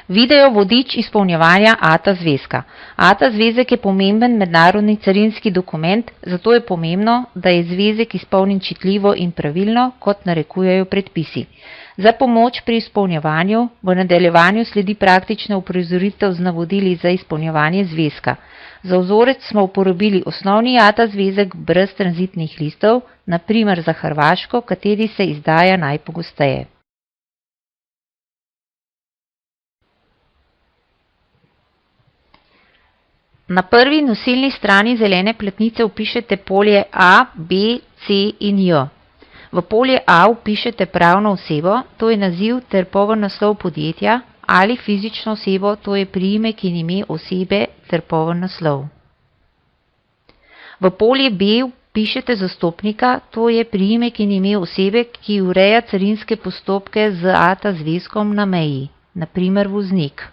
Video vodič izpolnjevanja ATA zvezka. ATA zvezek je pomemben mednarodni carinski dokument, zato je pomembno, da je zvezek izpolnjen čitljivo in pravilno, kot narekujejo predpisi. Za pomoč pri izpolnjevanju v nadaljevanju sledi praktična uprizoritev z navodili za izpolnjevanje zvezka. Za vzorec smo uporabili osnovni ATA zvezek brez tranzitnih listov, na primer za Hrvaško, kateri se izdaja najpogosteje. Na prvi nosilni strani zelene platnice vpišete polje A, B, C in J. V polje A vpišete pravno osebo, to je naziv ter poln naslov podjetja, ali fizično osebo, to je priimek in ime osebe ter poln naslov. V polje B vpišete zastopnika, to je priimek in ime osebe, ki ureja carinske postopke z ATA zvezkom na meji, na primer voznik.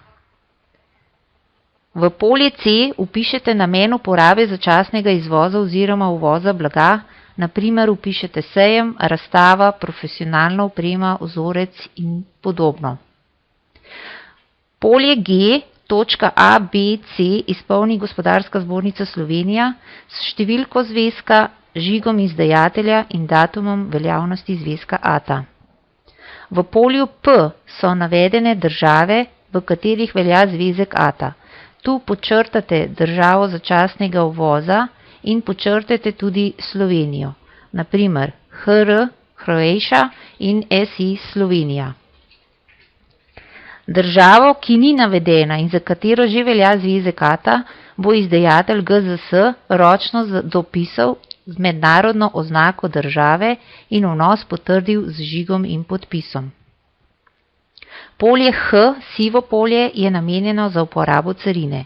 V polje C vpišete namen uporabe začasnega izvoza oziroma uvoza blaga, na primer vpišete sejem, razstava, profesionalna oprema, vzorec in podobno. Polje G, točka A, B, C izpolni Gospodarska zbornica Slovenija s številko zvezka, žigom izdajatelja in datumom veljavnosti zvezka ATA. V polju P so navedene države, v katerih velja zvezek ATA. Tu podčrtate državo začasnega uvoza in podčrtate tudi Slovenijo, na primer HR, Croatia in SI Slovenija. Državo, ki ni navedena in za katero že velja zvezek ATA, bo izdajatelj GZS ročno dopisal z mednarodno oznako države in vnos potrdil z žigom in podpisom. Polje H, sivo polje, je namenjeno za uporabo carine.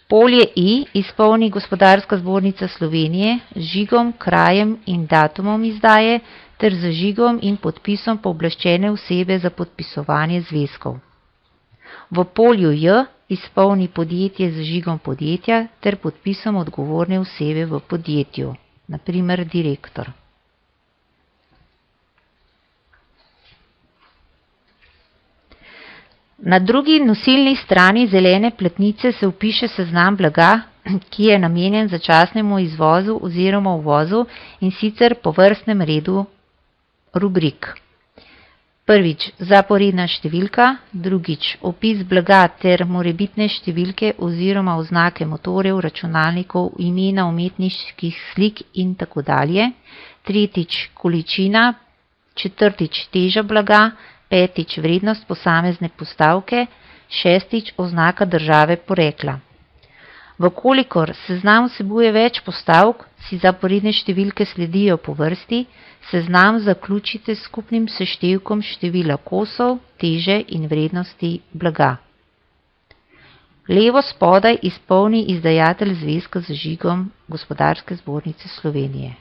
Polje I izpolni Gospodarska zbornica Slovenije z žigom, krajem in datumom izdaje ter z žigom in podpisom pooblaščene osebe za podpisovanje zvezkov. V polju J izpolni podjetje z žigom podjetja ter podpisom odgovorne osebe v podjetju, na primer direktor. Na drugi nosilni strani zelene platnice se vpiše seznam blaga, ki je namenjen začasnemu izvozu oziroma uvozu, in sicer po vrstnem redu rubrik. Prvič, zaporedna številka, drugič, opis blaga ter morebitne številke oziroma oznake motorjev, računalnikov, imena umetniških slik in tako dalje, tretjič, količina, četrtič, teža blaga, petič, vrednost posamezne postavke, šestič, oznaka države porekla. Vkolikor seznam vsebuje več postavk, si zaporedne številke sledijo po vrsti, seznam zaključite s skupnim seštevkom števila kosov, teže in vrednosti blaga. Levo spodaj izpolni izdajatelj zvezka z žigom Gospodarske zbornice Slovenije.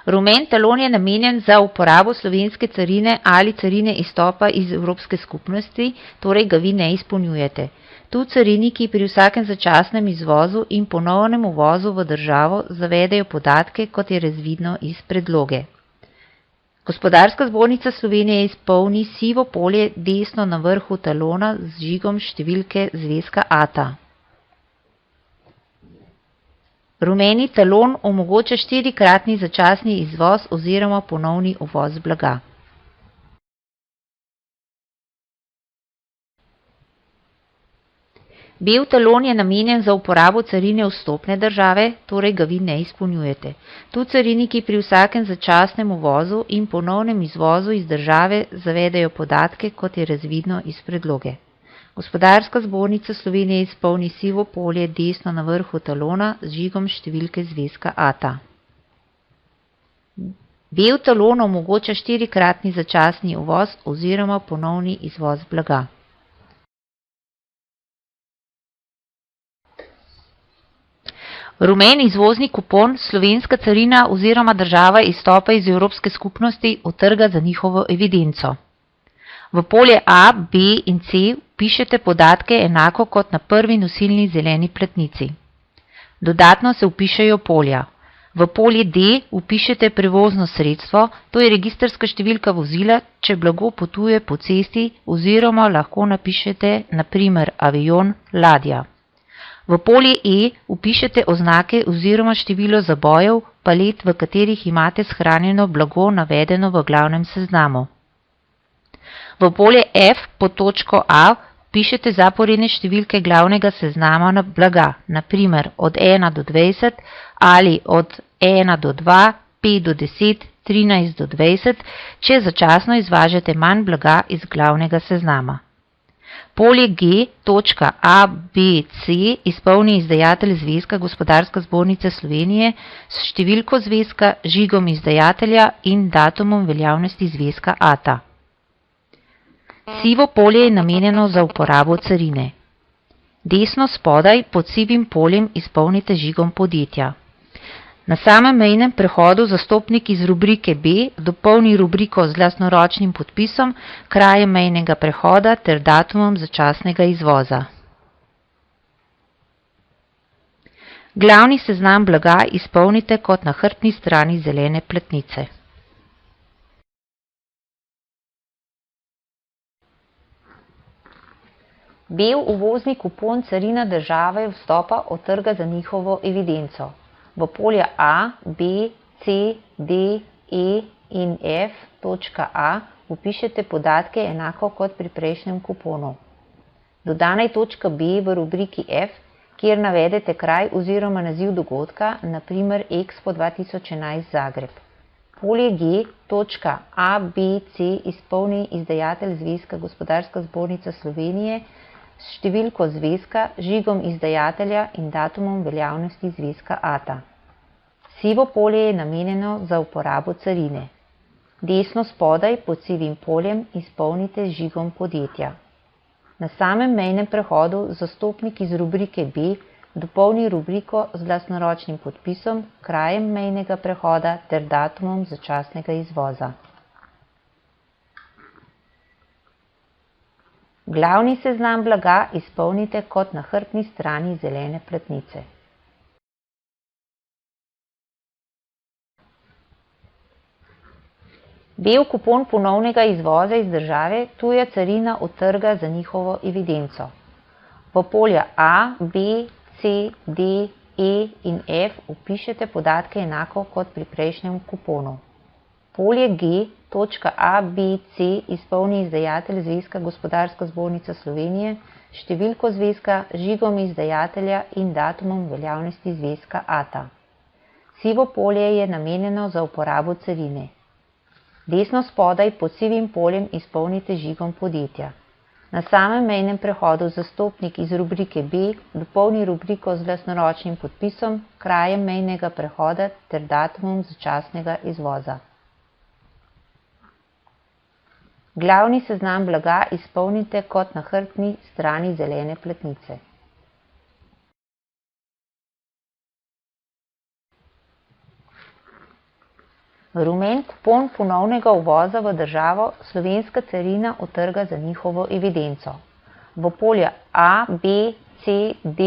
Rumen talon je namenjen za uporabo slovenske carine ali carine izstopa iz Evropske skupnosti, torej ga vi ne izpolnjujete. Tu cariniki pri vsakem začasnem izvozu in ponovnem uvozu v državo zavedajo podatke, kot je razvidno iz predloge. Gospodarska zbornica Slovenije izpolni sivo polje desno na vrhu talona z žigom številke zvezka ATA. Rumeni talon omogoča 4-kratni začasni izvoz oziroma ponovni uvoz blaga. Bel talon je namenjen za uporabo carine vstopne države, torej ga vi ne izpolnjujete. Tu cariniki pri vsakem začasnem uvozu in ponovnem izvozu iz države zavedajo podatke, kot je razvidno iz predloge. Gospodarska zbornica Slovenije izpolni sivo polje desno na vrhu talona z žigom številke zvezka ATA. Bel talon omogoča 4-kratni začasni uvoz oziroma ponovni izvoz blaga. Rumen izvozni kupon slovenska carina oziroma država izstopa iz Evropske skupnosti utrga za njihovo evidenco. V polje A, B in C vpišete podatke enako kot na prvi nosilni zeleni platnici. Dodatno se vpišejo polja. V polje D vpišete prevozno sredstvo, to je registrska številka vozila, če blago potuje po cesti oziroma lahko napišete na primer avion, ladja. V polje E vpišete oznake oziroma število zabojev palet, v katerih imate shranjeno blago navedeno v glavnem seznamu. V polje F pod točko A vpišete zaporedne številke glavnega seznama blaga, na primer od 1 do 20 ali od 1 do 2, 5 do 10, 13 do 20, če začasno izvažate manj blaga iz glavnega seznama. Polje G, točka A, B, C izpolni izdajatelj Zvezka Gospodarska zbornica Slovenije s številko zvezka, žigom izdajatelja in datumom veljavnosti zvezka ATA. Sivo polje je namenjeno za uporabo carine. Desno spodaj pod sivim poljem izpolnite žigom podjetja. Na samem mejnem prehodu zastopnik iz rubrike B dopolni rubriko z lastnoročnim podpisom, krajem mejnega prehoda ter datumom začasnega izvoza. Glavni seznam blaga izpolnite kot na hrbtni strani zelene platnice. Bel uvozni kupon carina države vstopa odtrga za njihovo evidenco. V polja A, B, C, D, E in F, točka A, vpišete podatke enako kot pri prejšnjem kuponu. Dodana je točka B v rubriki F, kjer navedete kraj oziroma naziv dogodka, na primer Expo 2011 Zagreb. Polje G, točka A, B, C izpolni izdajatelj Zvezka Gospodarska zbornica Slovenije s številko zvezka, žigom izdajatelja in datumom veljavnosti zvezka ATA. Sivo polje je namenjeno za uporabo carine. Desno spodaj pod sivim poljem izpolnite žigom podjetja. Na samem mejnem prehodu zastopnik iz rubrike B dopolni rubriko z lastnoročnim podpisom, krajem mejnega prehoda ter datumom začasnega izvoza. Glavni seznam blaga izpolnite kot na hrbtni strani zelene platnice. Bel kupon ponovnega izvoza iz države tuja carina odtrga za njihovo evidenco. V polja A, B, C, D, E in F vpišete podatke enako kot pri prejšnjem kuponu. Polje G, točka A, B, C izpolni izdajatelj Zvezka Gospodarska zbornica Slovenije s številko zvezka, žigom izdajatelja in datumom veljavnosti zvezka ATA. Sivo polje je namenjeno za uporabo carine. Desno spodaj pod sivim poljem izpolnite žigom podjetja. Na samem mejnem prehodu zastopnik iz rubrike B dopolni rubriko z lastnoročnim podpisom, krajem mejnega prehoda ter datumom začasnega izvoza. Glavni seznam blaga izpolnite kot na hrbtni strani zelene platnice. Rumen kupon ponovnega uvoza v državo slovenska carina odtrga za njihovo evidenco. V polja A, B, C, D,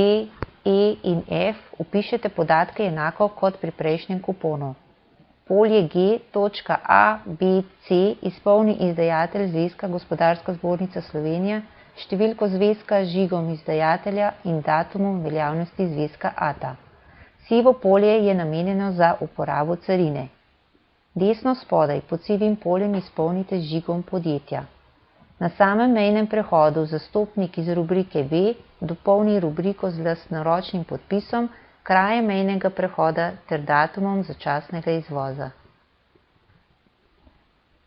E in F vpišete podatke enako kot pri prejšnjem kuponu. Polje G, točka A, B, C izpolni izdajatelj Zvezka Gospodarska zbornica Slovenije s številko zvezka, žigom izdajatelja in datumom veljavnosti zvezka ATA. Sivo polje je namenjeno za uporabo carine. Desno spodaj pod sivim poljem izpolnite z žigom podjetja. Na samem mejnem prehodu zastopnik iz rubrike B dopolni rubriko z lastnoročnim podpisom, krajem mejnega prehoda ter datumom začasnega izvoza.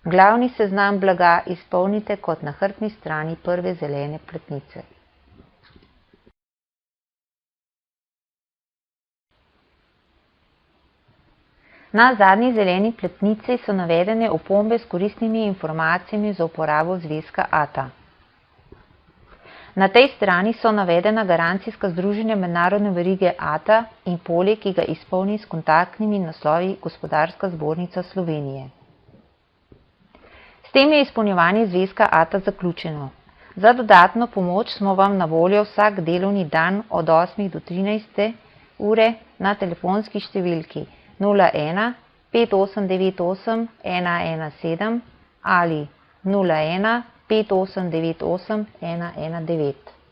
Glavni seznam blaga izpolnite kot na hrbtni strani prve zelene platnice. Na zadnji zeleni platnici so navedene opombe s koristnimi informacijami za uporabo zvezka ATA. Na tej strani so navedena garancijska združenja mednarodne verige ATA in polje, ki ga izpolni s kontaktnimi naslovi Gospodarska zbornica Slovenije. S tem je izpolnjevanje zvezka ATA zaključeno. Za dodatno pomoč smo vam na voljo vsak delovni dan od 8 do 13 ure na telefonski številki 01 5898 117 ali 01 5898 119.